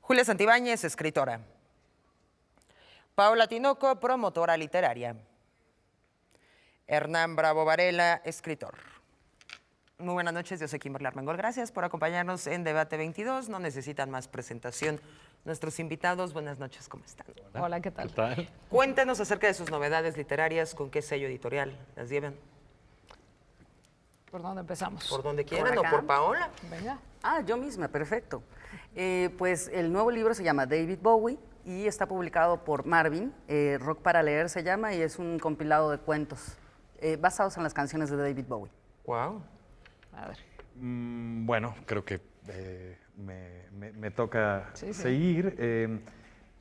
Julia Santibáñez, escritora. Paola Tinoco, promotora literaria. Hernán Bravo Varela, escritor. Muy buenas noches, yo soy Kimberly Armengol. Gracias por acompañarnos en Debate 22. No necesitan más presentación nuestros invitados. Buenas noches, ¿cómo están? Hola, ¿qué tal? ¿Qué tal? Cuéntenos acerca de sus novedades literarias, con qué sello editorial las llevan. ¿Por dónde empezamos? Por donde quieran ¿Por o acá? por Paola. Venga. Ah, yo misma, perfecto. Pues el nuevo libro se llama David Bowie y está publicado por Marvin, Rock para Leer se llama, y es un compilado de cuentos basados en las canciones de David Bowie. Wow. A ver. Bueno, creo que me toca Sí, sí. seguir.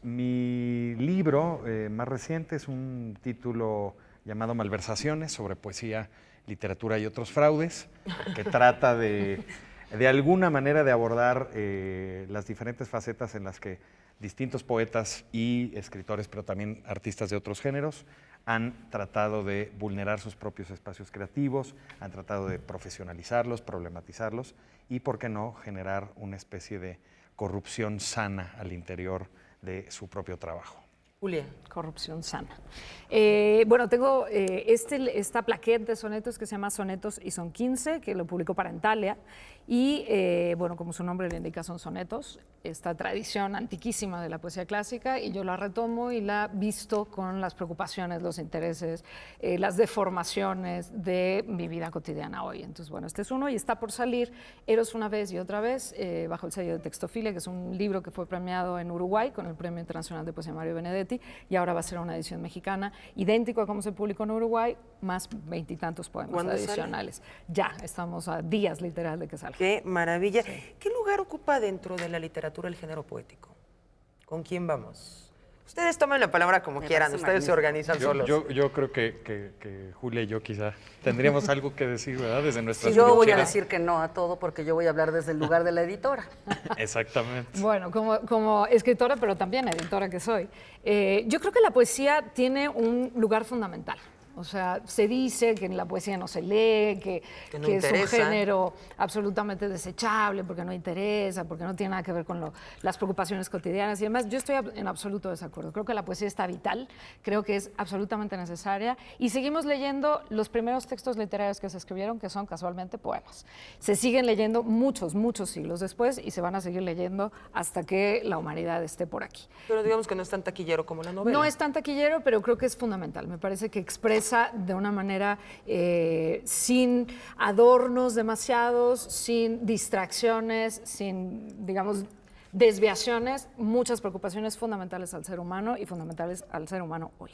Mi libro más reciente es un título llamado Malversaciones, sobre poesía, literatura y otros fraudes, que trata de alguna manera de abordar las diferentes facetas en las que distintos poetas y escritores, pero también artistas de otros géneros, han tratado de vulnerar sus propios espacios creativos, han tratado de profesionalizarlos, problematizarlos y, por qué no, generar una especie de corrupción sana al interior de su propio trabajo. Julia. Corrupción sana. Bueno, tengo esta plaqueta de sonetos que se llama Sonetos y son 15, que lo publicó Parentalia. Y, bueno, como su nombre le indica, son sonetos, esta tradición antiquísima de la poesía clásica, y yo la retomo y la visto con las preocupaciones, los intereses, las deformaciones de mi vida cotidiana hoy. Entonces, bueno, este es uno y está por salir Eros una vez y otra vez, bajo el sello de Textofilia, que es un libro que fue premiado en Uruguay con el Premio Internacional de Poesía Mario Benedetti, y ahora va a ser una edición mexicana, idéntico a como se publicó en Uruguay, más 20 y tantos poemas ¿Cuándo adicionales. Ya, estamos a días literal de que salga. Qué maravilla. ¿Qué lugar ocupa dentro de la literatura el género poético? ¿Con quién vamos? Ustedes tomen la palabra como Me quieran, parece ustedes se magnífico. organizan solos. Yo creo que Julia y yo quizá tendríamos algo que decir, ¿verdad? Desde nuestras Yo voy a trincheras. decir que no a todo porque yo voy a hablar desde el lugar de la editora. Exactamente. Bueno, como escritora, pero también editora que soy, yo creo que la poesía tiene un lugar fundamental. O sea, se dice que en la poesía no se lee, que Que no es un interesa. género absolutamente desechable, porque no interesa, porque no tiene nada que ver con las preocupaciones cotidianas y demás. Yo estoy en absoluto desacuerdo. Creo que la poesía está vital, creo que es absolutamente necesaria, y seguimos leyendo los primeros textos literarios que se escribieron, que son casualmente poemas. Se siguen leyendo muchos siglos después y se van a seguir leyendo hasta que la humanidad esté por aquí. Pero digamos que no es tan taquillero como la novela. No es tan taquillero, pero creo que es fundamental. Me parece que expresa de una manera sin adornos demasiados, sin distracciones, sin, digamos, desviaciones, muchas preocupaciones fundamentales al ser humano y fundamentales al ser humano hoy.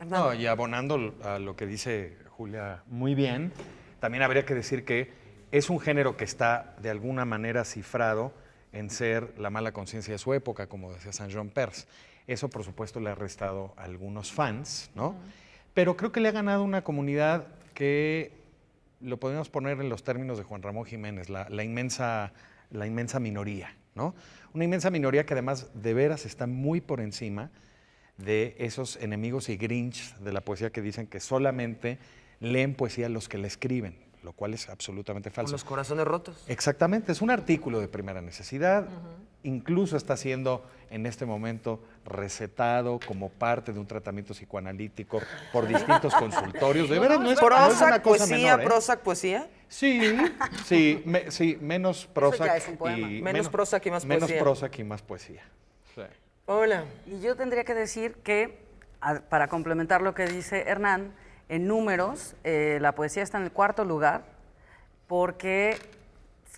No, y abonando a lo que dice Julia muy bien, también habría que decir que es un género que está de alguna manera cifrado en ser la mala conciencia de su época, como decía Saint-Jean Perse. Eso, por supuesto, le ha restado a algunos fans, ¿no? Pero creo que le ha ganado una comunidad que lo podemos poner en los términos de Juan Ramón Jiménez, la inmensa minoría, ¿no? Una inmensa minoría que además de veras está muy por encima de esos enemigos y grinch de la poesía que dicen que solamente leen poesía los que la escriben, lo cual es absolutamente Con falso. los corazones rotos. Exactamente, es un artículo de primera necesidad, incluso está siendo en este momento recetado como parte de un tratamiento psicoanalítico por distintos consultorios. De veras, no es una Prozac, cosa poesía, menor, ¿eh? Prozac, poesía. Sí, menos Prozac ya es un poema. y Menos Prozac y más menos poesía. Prozac y más poesía. Sí. Hola. Y yo tendría que decir que, para complementar lo que dice Hernán, en números, la poesía está en el 4º lugar porque,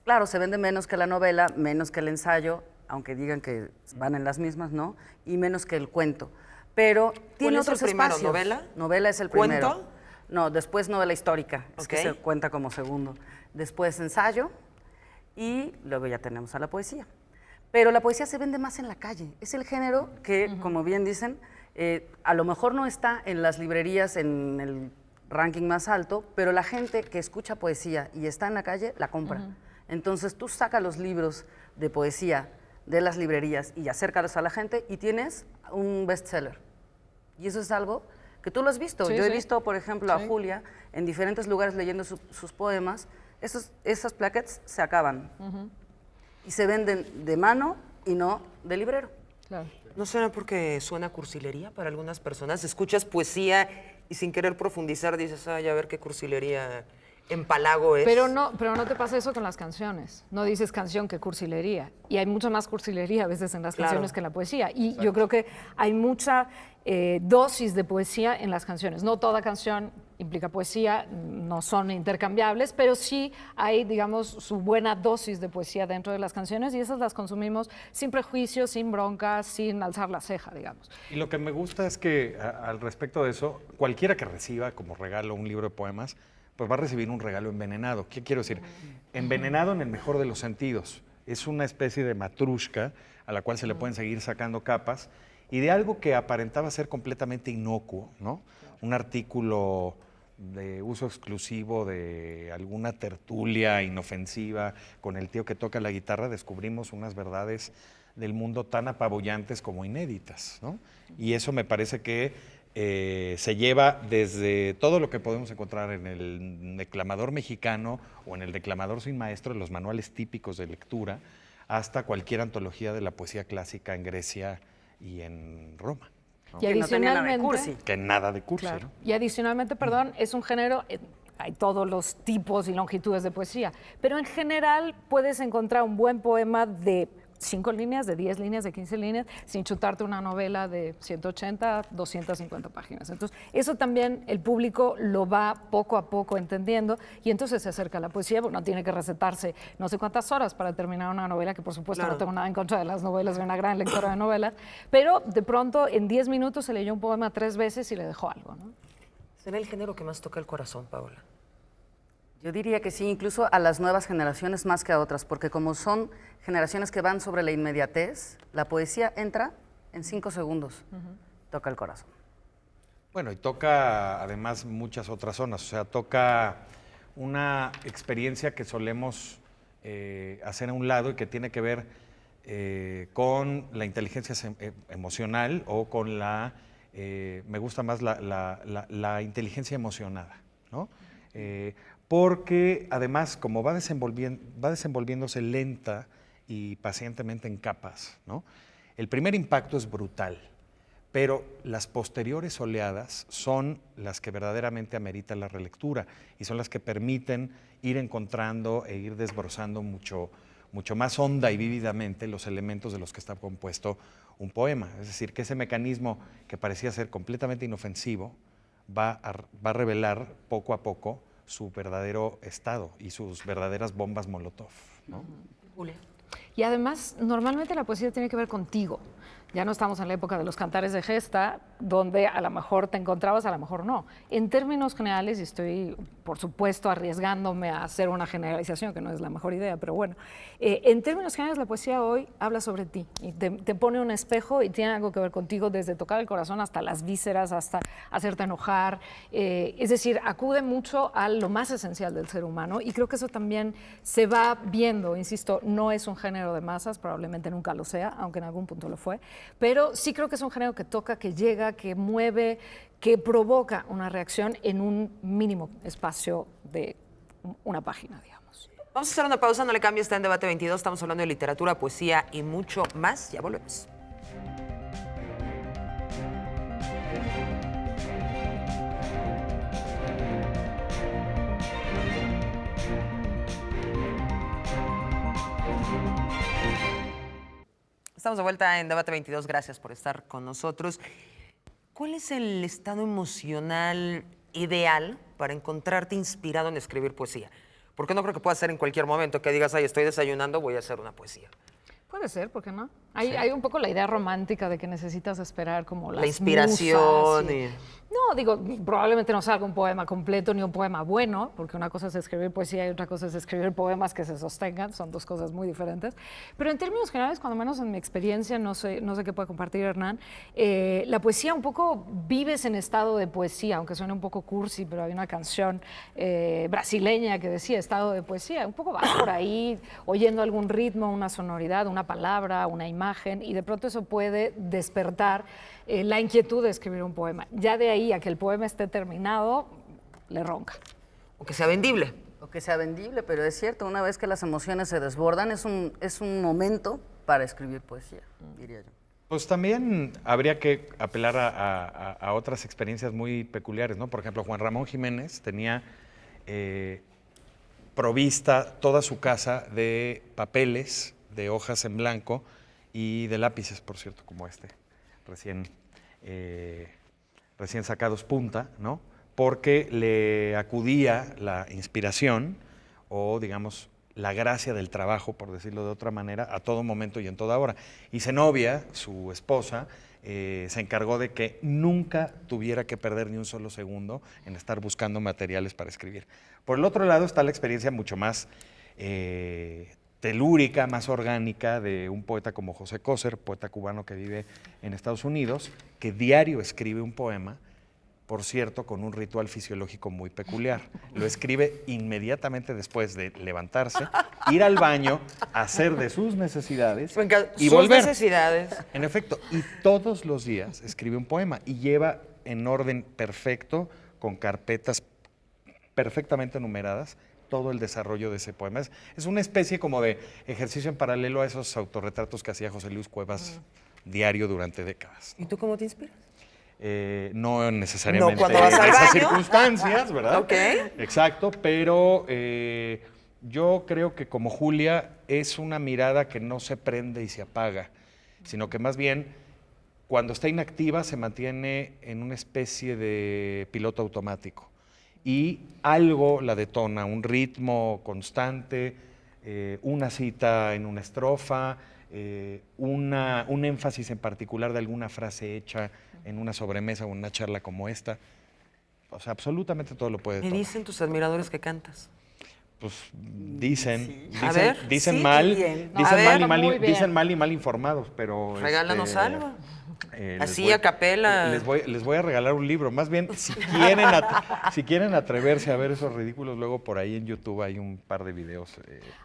claro, se vende menos que la novela, menos que el ensayo, aunque digan que van en las mismas, ¿no? Y menos que el cuento. Pero tiene es el otros primero? espacios. ¿Novela? Novela es el ¿Cuento? primero. No, después novela histórica, es que Ok. se cuenta como segundo. Después ensayo y luego ya tenemos a la poesía. Pero la poesía se vende más en la calle. Es el género que, como bien dicen, a lo mejor no está en las librerías en el ranking más alto, pero la gente que escucha poesía y está en la calle, la compra. Entonces tú sacas los libros de poesía de las librerías y acércalos a la gente y tienes un bestseller. Y eso es algo que tú lo has visto. Sí, Yo he sí. visto, por ejemplo, a Sí. Julia en diferentes lugares leyendo sus poemas. Esas plaquettes se acaban y se venden de mano y no de librero. Claro. ¿No será porque suena a cursilería para algunas personas? Escuchas poesía y sin querer profundizar dices, ay, a ver qué cursilería empalago es. Pero no te pasa eso con las canciones. No dices canción que cursilería. Y hay mucha más cursilería a veces en las Claro. canciones que en la poesía. Y yo creo que hay mucha dosis de poesía en las canciones. No toda canción implica poesía, no son intercambiables, pero sí hay, digamos, su buena dosis de poesía dentro de las canciones y esas las consumimos sin prejuicios, sin broncas, sin alzar la ceja, digamos. Y lo que me gusta es que al respecto de eso, cualquiera que reciba como regalo un libro de poemas, pues va a recibir un regalo envenenado. ¿Qué quiero decir? Envenenado en el mejor de los sentidos. Es una especie de matrushka a la cual se le pueden seguir sacando capas y de algo que aparentaba ser completamente inocuo, ¿no? Un artículo de uso exclusivo de alguna tertulia inofensiva con el tío que toca la guitarra, descubrimos unas verdades del mundo tan apabullantes como inéditas, ¿no? Y eso me parece que se lleva desde todo lo que podemos encontrar en el declamador mexicano o en el declamador sin maestro, los manuales típicos de lectura, hasta cualquier antología de la poesía clásica en Grecia y en Roma. ¿no? Y Que no tenía nada de adicionalmente, cursi. Que nada de cursi, claro, ¿no? y adicionalmente, perdón, es un género, hay todos los tipos y longitudes de poesía, pero en general puedes encontrar un buen poema de 5 líneas, de 10 líneas, de 15 líneas, sin chutarte una novela de 180, 250 páginas. Entonces, eso también el público lo va poco a poco entendiendo y entonces se acerca a la poesía, porque no tiene que recetarse no sé cuántas horas para terminar una novela, que por supuesto Claro. no tengo nada en contra de las novelas, soy una gran lectora de novelas, pero de pronto en 10 minutos se leyó un poema 3 veces y le dejó algo, ¿no? ¿Será el género que más toca el corazón, Paola? Yo diría que sí, incluso a las nuevas generaciones más que a otras, porque como son generaciones que van sobre la inmediatez, la poesía entra en 5 segundos, toca el corazón. Bueno, y toca además muchas otras zonas, o sea, toca una experiencia que solemos hacer a un lado y que tiene que ver con la inteligencia emocional o con la, me gusta más la inteligencia emocionada, ¿no? Porque además, como va desenvolviéndose lenta y pacientemente en capas, ¿no? El primer impacto es brutal, pero las posteriores oleadas son las que verdaderamente ameritan la relectura y son las que permiten ir encontrando e ir desbrozando mucho más honda y vívidamente los elementos de los que está compuesto un poema. Es decir, que ese mecanismo que parecía ser completamente inofensivo va a revelar poco a poco su verdadero estado y sus verdaderas bombas Molotov, ¿no? Julia. Y además, normalmente la poesía tiene que ver contigo. Ya no estamos en la época de los cantares de gesta, donde a lo mejor te encontrabas, a lo mejor no. En términos generales, y estoy, por supuesto, arriesgándome a hacer una generalización, que no es la mejor idea, pero bueno, en términos generales, la poesía hoy habla sobre ti, y te pone un espejo y tiene algo que ver contigo, desde tocar el corazón hasta las vísceras, hasta hacerte enojar. Es decir, acude mucho a lo más esencial del ser humano, y creo que eso también se va viendo, insisto, no es un género de masas, probablemente nunca lo sea, aunque en algún punto lo fue, pero sí creo que es un género que toca, que llega, que mueve, que provoca una reacción en un mínimo espacio de una página, digamos. Vamos a hacer una pausa, no le cambie, está en Debate 22, estamos hablando de literatura, poesía y mucho más, ya volvemos. Estamos de vuelta en Debate 22, gracias por estar con nosotros. ¿Cuál es el estado emocional ideal para encontrarte inspirado en escribir poesía? Porque no creo que pueda ser en cualquier momento que digas, ay, estoy desayunando, voy a hacer una poesía. Puede ser, ¿por qué no? Hay un poco la idea romántica de que necesitas esperar como las La inspiración musas y... No, digo, probablemente no salga un poema completo ni un poema bueno, porque una cosa es escribir poesía y otra cosa es escribir poemas que se sostengan, son dos cosas muy diferentes. Pero en términos generales, cuando menos en mi experiencia, no sé qué puede compartir Hernán, la poesía un poco vives en estado de poesía, aunque suene un poco cursi, pero hay una canción brasileña que decía estado de poesía, un poco vas por ahí oyendo algún ritmo, una sonoridad, una palabra, una imagen, y de pronto eso puede despertar la inquietud de escribir un poema. Ya de ahí a que el poema esté terminado, le ronca. O que sea vendible. O que sea vendible, pero es cierto, una vez que las emociones se desbordan, es un momento para escribir poesía, diría yo. Pues también habría que apelar a otras experiencias muy peculiares, ¿no? Por ejemplo, Juan Ramón Jiménez tenía provista toda su casa de papeles, de hojas en blanco y de lápices, por cierto, como este, recién sacados punta, ¿no? Porque le acudía la inspiración o, digamos, la gracia del trabajo, por decirlo de otra manera, a todo momento y en toda hora. Y Zenobia, su esposa, se encargó de que nunca tuviera que perder ni un solo segundo en estar buscando materiales para escribir. Por el otro lado está la experiencia mucho más telúrica, más orgánica de un poeta como José Coser, poeta cubano que vive en Estados Unidos, que diario escribe un poema, por cierto, con un ritual fisiológico muy peculiar. Lo escribe inmediatamente después de levantarse, ir al baño, hacer de sus necesidades y sus volver. necesidades. En efecto, y todos los días escribe un poema y lleva en orden perfecto, con carpetas perfectamente numeradas, todo el desarrollo de ese poema. Es una especie como de ejercicio en paralelo a esos autorretratos que hacía José Luis Cuevas diario durante décadas. ¿Y tú cómo te inspiras? No necesariamente No, cuando vas en al esas baño. circunstancias, ¿verdad? Ok. Exacto, pero yo creo que como Julia es una mirada que no se prende y se apaga, sino que más bien cuando está inactiva se mantiene en una especie de piloto automático y algo la detona, un ritmo constante, una cita en una estrofa, un énfasis en particular de alguna frase hecha en una sobremesa o en una charla como esta. O sea, absolutamente todo lo puede Me tomar. dicen tus admiradores que cantas. Pues dicen, A ver. dicen Sí, mal, bien. A ver, muy bien. dicen mal y mal informados, pero Regálanos algo. les Así, a capela. Les voy a regalar un libro. Más bien, si quieren atreverse a ver esos ridículos, luego por ahí en YouTube hay un par de videos.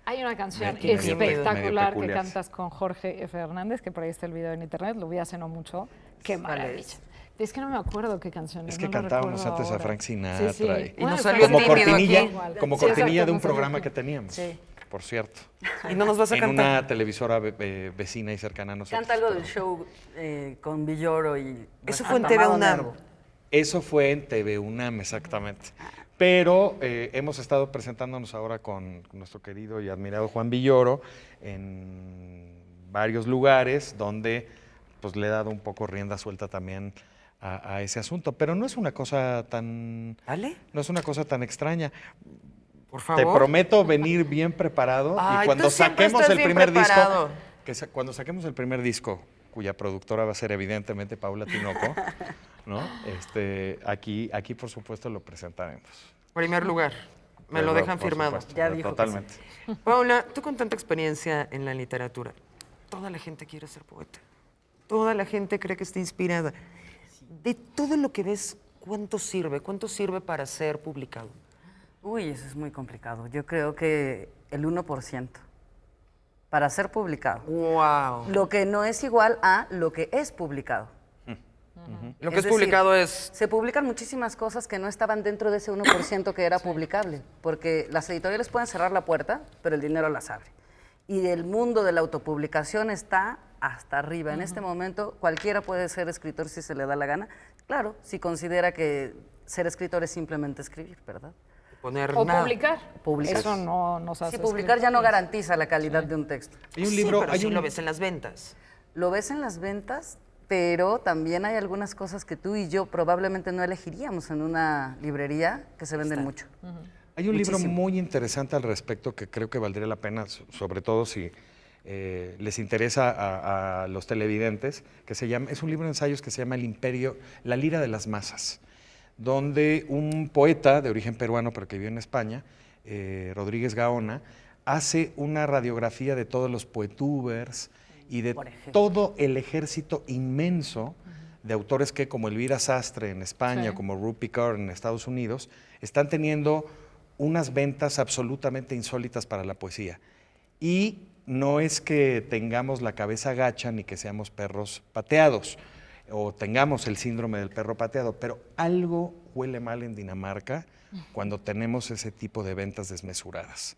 Hay una canción Medio espectacular que peculiares. cantas con Jorge F. Hernández, que por ahí está el video en internet, lo vi hace no mucho. Qué ¿Cuál maravilla. es? Es que no me acuerdo qué canción Es es. que no lo cantábamos recuerdo antes a ahora. Frank Sinatra. Sí, sí. Y Una nos de salió Frank Como tímido Sinatra aquí. igual. como Sí, cortinilla exacto, de un nos salió programa tímido. que teníamos, Sí. por cierto. Y no nos vas a En cantar. una televisora vecina y cercana a nosotros. Canta algo pero- del show con Villoro y... Eso fue en Amado TV UNAM. Nervo. Eso fue en TV UNAM, exactamente. Pero hemos estado presentándonos ahora con nuestro querido y admirado Juan Villoro en varios lugares donde pues, le he dado un poco rienda suelta también a ese asunto. Pero no es una cosa tan, ¿Vale? no es una cosa tan extraña. Por Te favor. prometo venir bien preparado Ay, y cuando tú siempre saquemos estás el bien primer preparado. disco, cuando saquemos el primer disco, cuya productora va a ser evidentemente Paula Tinoco, ¿no? Aquí por supuesto lo presentaremos. Primer lugar. Me lo Por dejan supuesto, firmado. Ya dijo que totalmente. Paula, tú con tanta experiencia en la literatura, toda la gente quiere ser poeta. Toda la gente cree que está inspirada. De todo lo que ves, ¿cuánto sirve? ¿Cuánto sirve para ser publicado? Uy, eso es muy complicado. Yo creo que el 1% para ser publicado. ¡Wow! Lo que no es igual a lo que es publicado. Lo que es Es decir, publicado es... Se publican muchísimas cosas que no estaban dentro de ese 1% que era publicable, porque las editoriales pueden cerrar la puerta, pero el dinero las abre. Y el mundo de la autopublicación está hasta arriba. En este momento cualquiera puede ser escritor si se le da la gana. Claro, si considera que ser escritor es simplemente escribir, ¿verdad? Poner O nada. publicar. Publicar. Eso no nos hace Si publicar ya no escritores. garantiza la calidad de un texto. Hay un Sí, libro, pero hay sí un lo ves en las ventas. Lo ves en las ventas, pero también hay algunas cosas que tú y yo probablemente no elegiríamos en una librería que se venden mucho. Hay un libro Muchísimo. muy interesante al respecto que creo que valdría la pena, sobre todo si les interesa a los televidentes, que es un libro de ensayos que se llama El Imperio, La Lira de las Masas, donde un poeta de origen peruano, pero que vive en España, Rodríguez Gaona, hace una radiografía de todos los poetubers y de Por ejemplo. todo el ejército inmenso de autores que, como Elvira Sastre en España, Sí. como Ruth Picard en Estados Unidos, están teniendo unas ventas absolutamente insólitas para la poesía. Y no es que tengamos la cabeza gacha ni que seamos perros pateados o tengamos el síndrome del perro pateado, pero algo huele mal en Dinamarca cuando tenemos ese tipo de ventas desmesuradas.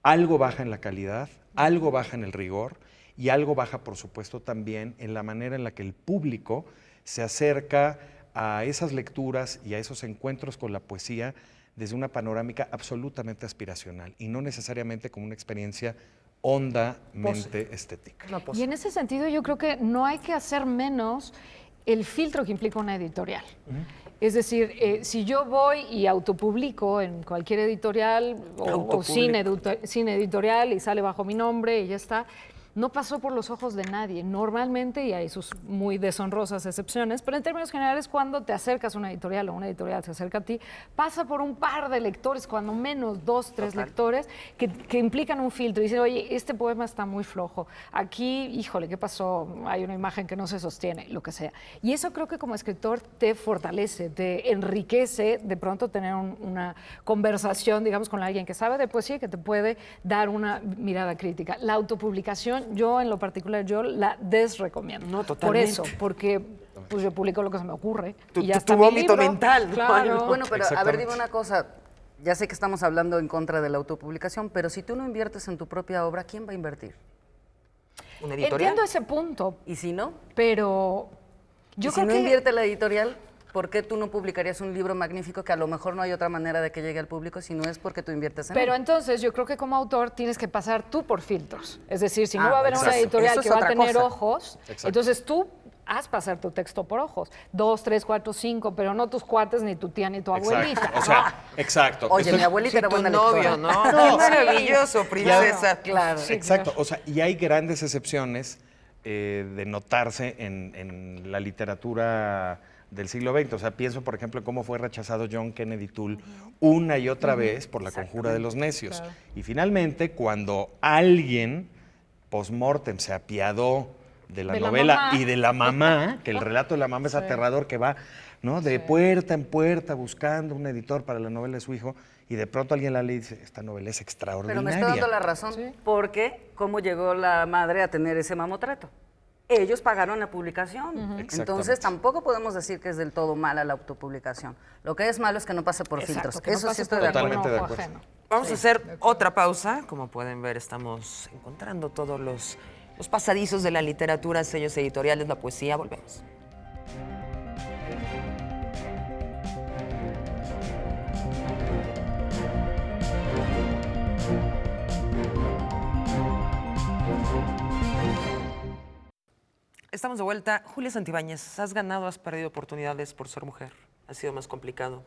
Algo baja en la calidad, algo baja en el rigor Y algo baja, por supuesto, también en la manera en la que el público se acerca a esas lecturas y a esos encuentros con la poesía desde una panorámica absolutamente aspiracional y no necesariamente como una experiencia hondamente estética. Y en ese sentido yo creo que no hay que hacer menos el filtro que implica una editorial. Es decir, si yo voy y autopublico en cualquier editorial o sin editorial y sale bajo mi nombre y ya está, no pasó por los ojos de nadie. Normalmente, y hay sus muy deshonrosas excepciones, pero en términos generales, cuando te acercas a una editorial o una editorial se acerca a ti, pasa por un par de lectores, cuando menos 2, 3 lectores, que implican un filtro y dicen, oye, este poema está muy flojo. Aquí, híjole, ¿qué pasó? Hay una imagen que no se sostiene, lo que sea. Y eso creo que como escritor te fortalece, te enriquece de pronto tener una conversación, digamos, con alguien que sabe de poesía y que te puede dar una mirada crítica. La autopublicación, yo en lo particular, yo la desrecomiendo. No, totalmente. Por eso, porque pues yo publico lo que se me ocurre. Tu- y ya tu está mi vómito libro. mental, ¿no? Claro. Bueno, pero a ver, Exactamente. dime una cosa. Ya sé que estamos hablando en contra de la autopublicación, pero si tú no inviertes en tu propia obra, ¿quién va a invertir? ¿Una editorial? Entiendo ese punto, ¿Y si no? pero yo ¿Y si creo no que... invierte la editorial, ¿por qué tú no publicarías un libro magnífico que a lo mejor no hay otra manera de que llegue al público si no es porque tú inviertes en Pero él? entonces yo creo que como autor tienes que pasar tú por filtros. Es decir, si no Ah, va a haber una exacto. editorial Eso es que va a otra tener cosa. ojos, Exacto. entonces tú haz pasar tu texto por ojos. 2, 3, 4, 5, pero no tus cuates, ni tu tía, ni tu abuelita. Exacto. O sea, exacto. Oye, Estoy- mi abuelita Sí, era tu buena novio, lectora. ¿no? No, Qué maravilloso, princesa. Claro. Exacto, o sea, y hay grandes excepciones de notarse en la literatura del siglo XX. O sea, pienso, por ejemplo, en cómo fue rechazado John Kennedy Toole una y otra vez por la conjura de los necios. Claro. Y finalmente, cuando alguien post-mortem se apiadó de la De la novela mamá. y de la mamá, que el relato de la mamá es aterrador, que va, ¿no?, de puerta en puerta buscando un editor para la novela de su hijo, y de pronto alguien la lee y dice, esta novela es Pero extraordinaria. me está dando la razón, porque ¿cómo llegó la madre a tener ese mamotreto? Ellos pagaron la publicación. Entonces Exactamente. tampoco podemos decir que es del todo mala la autopublicación. Lo que es malo es que no pase por Exacto, filtros. que no Eso pase sí estoy por de un acuerdo. Totalmente de ojo acuerdo. ajeno. Vamos a hacer otra pausa. Como pueden ver, estamos encontrando todos los pasadizos de la literatura, sellos editoriales, la poesía. Volvemos. Estamos de vuelta. Julia Santibáñez, ¿has ganado, has perdido oportunidades por ser mujer? ¿Ha sido más complicado?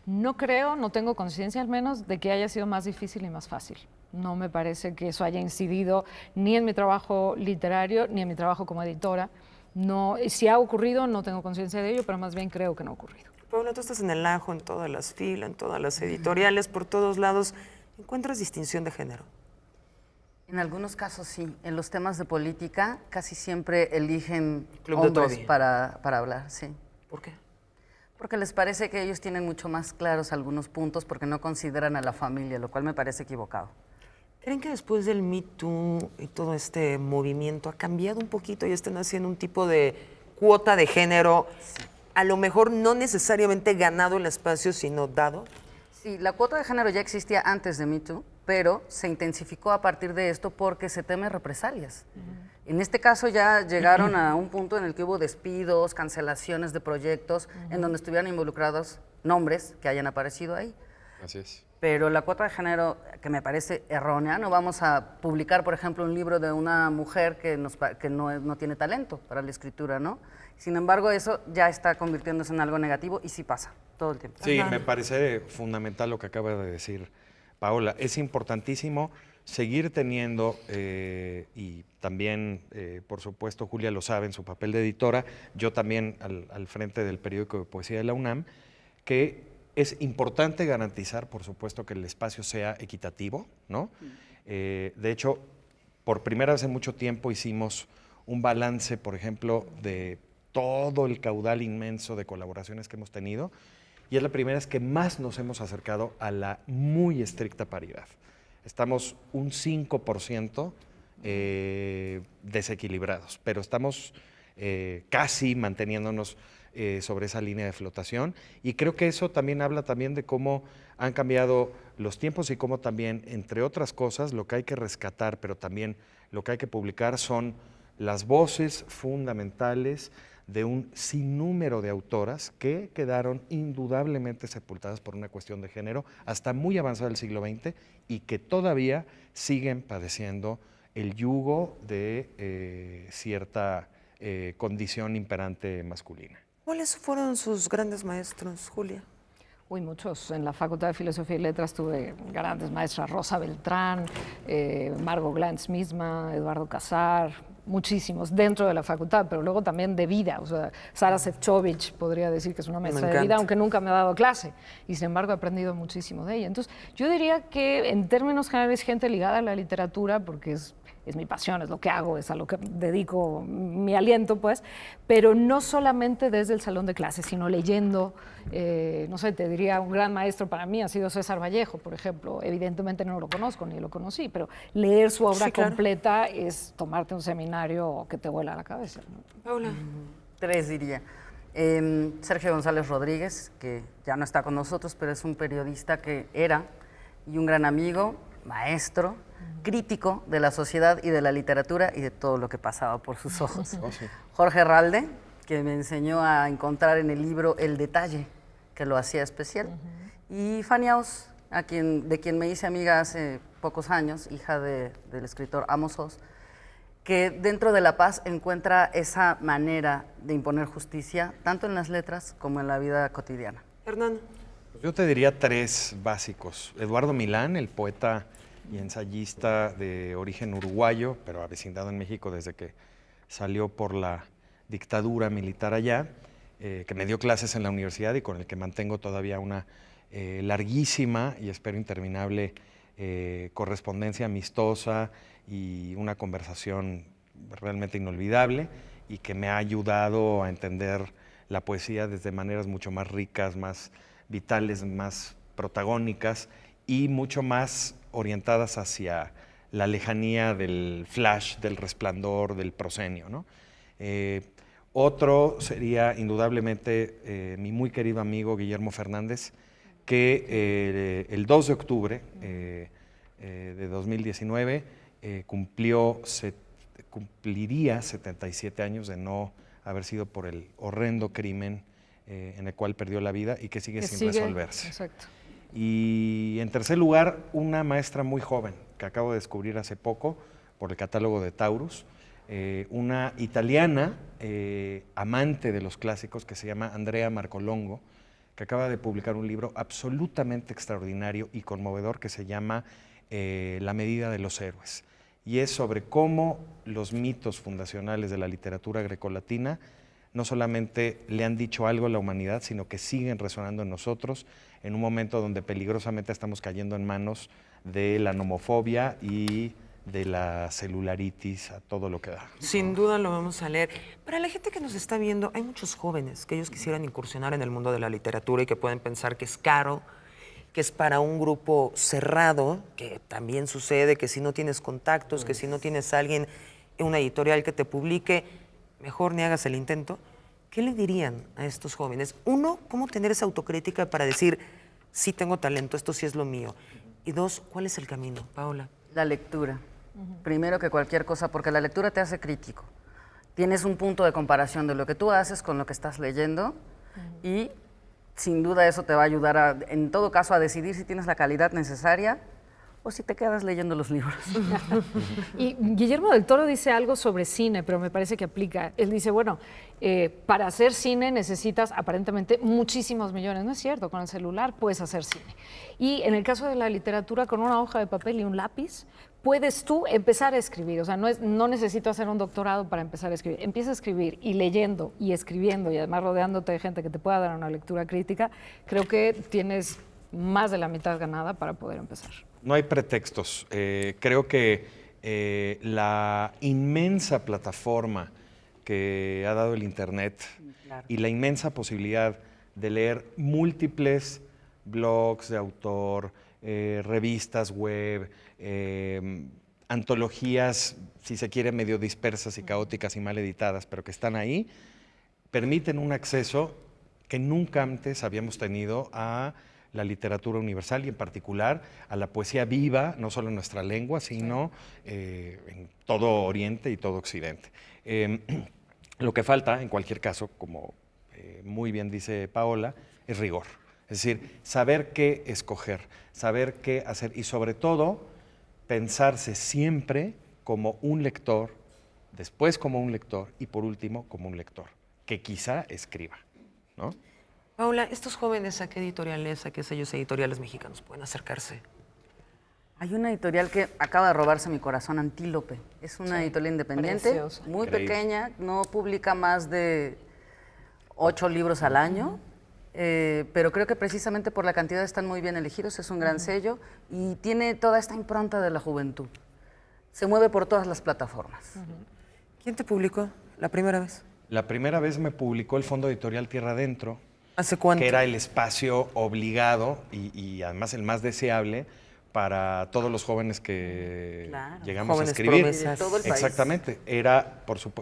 No creo, no tengo conciencia al menos de que haya sido más difícil y más fácil. No me parece que eso haya incidido ni en mi trabajo literario ni en mi trabajo como editora. No, si ha ocurrido, no tengo conciencia de ello, pero más bien creo que no ha ocurrido. Paula, tú estás en el ajo, en todas las filas, en todas las editoriales, por todos lados. ¿Encuentras distinción de género? En algunos casos sí. En los temas de política casi siempre eligen Club de hombres Toby. para hablar, sí. ¿Por qué? Porque les parece que ellos tienen mucho más claros algunos puntos porque no consideran a la familia, lo cual me parece equivocado. ¿Creen que después del Me Too y todo este movimiento ha cambiado un poquito y están haciendo un tipo de cuota de género, a lo mejor no necesariamente ganado el espacio, sino dado? Sí, la cuota de género ya existía antes de Me Too, pero se intensificó a partir de esto porque se teme represalias. En este caso ya llegaron a un punto en el que hubo despidos, cancelaciones de proyectos, en donde estuvieran involucrados nombres que hayan aparecido ahí. Así es. Pero la cuota de género, que me parece errónea, no vamos a publicar, por ejemplo, un libro de una mujer que no tiene talento para la escritura, ¿no? Sin embargo, eso ya está convirtiéndose en algo negativo y sí pasa todo el tiempo. Sí, Ajá. me parece fundamental lo que acaba de decir Paola. Es importantísimo seguir teniendo, y también, por supuesto, Julia lo sabe en su papel de editora, yo también al frente del periódico de poesía de la UNAM, que es importante garantizar, por supuesto, que el espacio sea equitativo, ¿no? De hecho, por primera vez en mucho tiempo hicimos un balance, por ejemplo, de todo el caudal inmenso de colaboraciones que hemos tenido, y es la primera vez que más nos hemos acercado a la muy estricta paridad. Estamos un 5% desequilibrados, pero estamos casi manteniéndonos sobre esa línea de flotación, y creo que eso también habla también de cómo han cambiado los tiempos y cómo también, entre otras cosas, lo que hay que rescatar, pero también Lo que hay que publicar son las voces fundamentales de un sinnúmero de autoras que quedaron indudablemente sepultadas por una cuestión de género hasta muy avanzado el siglo XX y que todavía siguen padeciendo el yugo de cierta condición imperante masculina. ¿Cuáles fueron sus grandes maestros, Julia? Uy, muchos. En la Facultad de Filosofía y Letras tuve grandes maestras, Rosa Beltrán, Margot Glantz misma, Eduardo Casar, muchísimos dentro de la facultad, pero luego también de vida. O sea, Sara Sefcovic podría decir que es una maestra de vida, aunque nunca me ha dado clase, y sin embargo he aprendido muchísimo de ella. Entonces, yo diría que en términos generales gente ligada a la literatura, porque es mi pasión, es lo que hago, es a lo que dedico mi aliento, pues, pero no solamente desde el salón de clases, sino leyendo, no sé, te diría, un gran maestro para mí ha sido César Vallejo, por ejemplo. Evidentemente no lo conozco, ni lo conocí, pero leer su obra completa es tomarte un seminario que te vuela la cabeza, ¿no? Paula. 3 diría. Sergio González Rodríguez, que ya no está con nosotros, pero es un periodista que era, y un gran amigo, maestro, crítico de la sociedad y de la literatura y de todo lo que pasaba por sus ojos. Jorge Ralde, que me enseñó a encontrar en el libro el detalle que lo hacía especial. Y Fanny Aus, de quien me hice amiga hace pocos años, hija del escritor Amos Oz, que dentro de La Paz encuentra esa manera de imponer justicia, tanto en las letras como en la vida cotidiana. Hernán. Yo te diría 3 básicos. Eduardo Milán, el poeta y ensayista de origen uruguayo, pero avecindado en México desde que salió por la dictadura militar allá, que me dio clases en la universidad y con el que mantengo todavía una larguísima y espero interminable correspondencia amistosa y una conversación realmente inolvidable y que me ha ayudado a entender la poesía desde maneras mucho más ricas, más vitales, más protagónicas y mucho más orientadas hacia la lejanía del flash, del resplandor, del proscenio, ¿no? Otro sería indudablemente mi muy querido amigo Guillermo Fernández, que el 2 de octubre de 2019 cumpliría 77 años de no haber sido por el horrendo crimen en el cual perdió la vida y que sigue sin resolverse. Exacto. Y en tercer lugar, una maestra muy joven que acabo de descubrir hace poco por el catálogo de Taurus, una italiana amante de los clásicos que se llama Andrea Marcolongo, que acaba de publicar un libro absolutamente extraordinario y conmovedor que se llama La medida de los héroes. Y es sobre cómo los mitos fundacionales de la literatura grecolatina no solamente le han dicho algo a la humanidad, sino que siguen resonando en nosotros en un momento donde peligrosamente estamos cayendo en manos de la nomofobia y de la celularitis, a todo lo que da. Sin duda lo vamos a leer. Para la gente que nos está viendo, hay muchos jóvenes que ellos quisieran incursionar en el mundo de la literatura y que pueden pensar que es caro, que es para un grupo cerrado, que también sucede que si no tienes contactos, que si no tienes a alguien en una editorial que te publique, mejor ni hagas el intento. ¿Qué le dirían a estos jóvenes? Uno, ¿cómo tener esa autocrítica para decir, sí tengo talento, esto sí es lo mío? Y dos, ¿cuál es el camino, Paola? La lectura. Primero que cualquier cosa, porque la lectura te hace crítico. Tienes un punto de comparación de lo que tú haces con lo que estás leyendo y sin duda eso te va a ayudar, en todo caso, a decidir si tienes la calidad necesaria o si te quedas leyendo los libros. Y Guillermo del Toro dice algo sobre cine, pero me parece que aplica. Él dice, bueno, para hacer cine necesitas aparentemente muchísimos millones. No es cierto, con el celular puedes hacer cine. Y en el caso de la literatura, con una hoja de papel y un lápiz, puedes tú empezar a escribir. O sea, no necesito hacer un doctorado para empezar a escribir. Empieza a escribir y leyendo y escribiendo y además rodeándote de gente que te pueda dar una lectura crítica, creo que tienes más de la mitad ganada para poder empezar. No hay pretextos. Creo que la inmensa plataforma que ha dado el Internet y la inmensa posibilidad de leer múltiples blogs de autor, revistas web, antologías, si se quiere, medio dispersas y caóticas y mal editadas, pero que están ahí, permiten un acceso que nunca antes habíamos tenido a la literatura universal y en particular a la poesía viva, no solo en nuestra lengua, sino en todo Oriente y todo Occidente. Lo que falta, en cualquier caso, como muy bien dice Paola, es rigor. Es decir, saber qué escoger, saber qué hacer y sobre todo pensarse siempre como un lector, después como un lector y por último como un lector, que quizá escriba, ¿no? Paula, estos jóvenes, ¿a qué editoriales, a qué sellos editoriales mexicanos pueden acercarse? Hay una editorial que acaba de robarse mi corazón, Antílope. Es una editorial independiente, preciosa. muy Increíble. pequeña, no publica más de 8 libros al año, pero creo que precisamente por la cantidad están muy bien elegidos, es un gran sello y tiene toda esta impronta de la juventud. Se mueve por todas las plataformas. ¿Quién te publicó la primera vez? La primera vez me publicó el Fondo Editorial Tierra Adentro, ¿Hace cuánto? que era el espacio obligado y además el más deseable para todos los jóvenes que Claro. llegamos Jóvenes a escribir. promesas. De todo el país. Exactamente,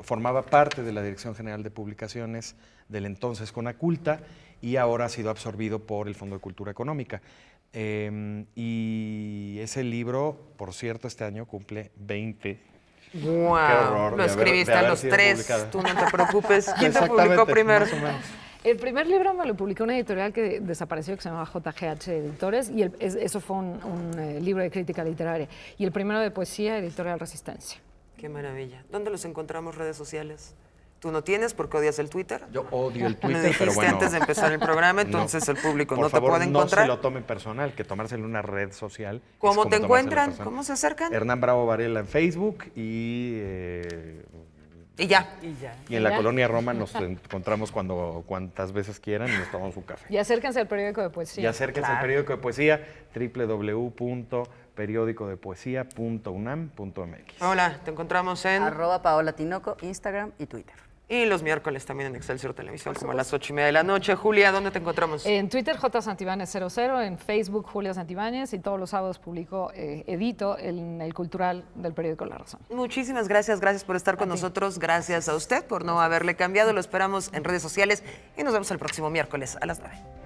formaba parte de la Dirección General de Publicaciones del entonces Conaculta y ahora ha sido absorbido por el Fondo de Cultura Económica. Y ese libro, por cierto, este año cumple 20. ¡Wow! Qué horror Lo de escribiste haber a los sido 3, publicada. tú no te preocupes. ¿Quién te Exactamente, publicó primero? más o menos. El primer libro me lo publicó una editorial que desapareció, que se llamaba JGH Editores, y eso fue un libro de crítica literaria. Y el primero de poesía, Editorial Resistencia. Qué maravilla. ¿Dónde los encontramos, redes sociales? ¿Tú no tienes porque odias el Twitter? Yo odio el Me Twitter, dijiste pero bueno. antes de empezar el programa, entonces el público Por no favor, te puede encontrar. No se lo tomen personal, que tomárselo en una red social. es ¿Cómo como te tomárselo encuentran? personal. ¿Cómo se acercan? Hernán Bravo Varela en Facebook Y ya. Y ya. y en la Ya. colonia Roma nos encontramos cuantas veces quieran y nos tomamos un café. Y acérquense al periódico de poesía. Y acérquense al periódico de poesía www.periodicodepoesia.unam.mx. Hola, te encontramos en... @Paola Tinoco, Instagram y Twitter. Y los miércoles también en Excelsior Televisión, como a las 8:30 de la noche. Julia, ¿dónde te encontramos? En Twitter, J. Santibáñez 00, en Facebook, Julia Santibáñez, y todos los sábados edito en el cultural del periódico La Razón. Muchísimas gracias, gracias por estar con nosotros, gracias a usted por no haberle cambiado. Lo esperamos en redes sociales y nos vemos el próximo miércoles a las 9.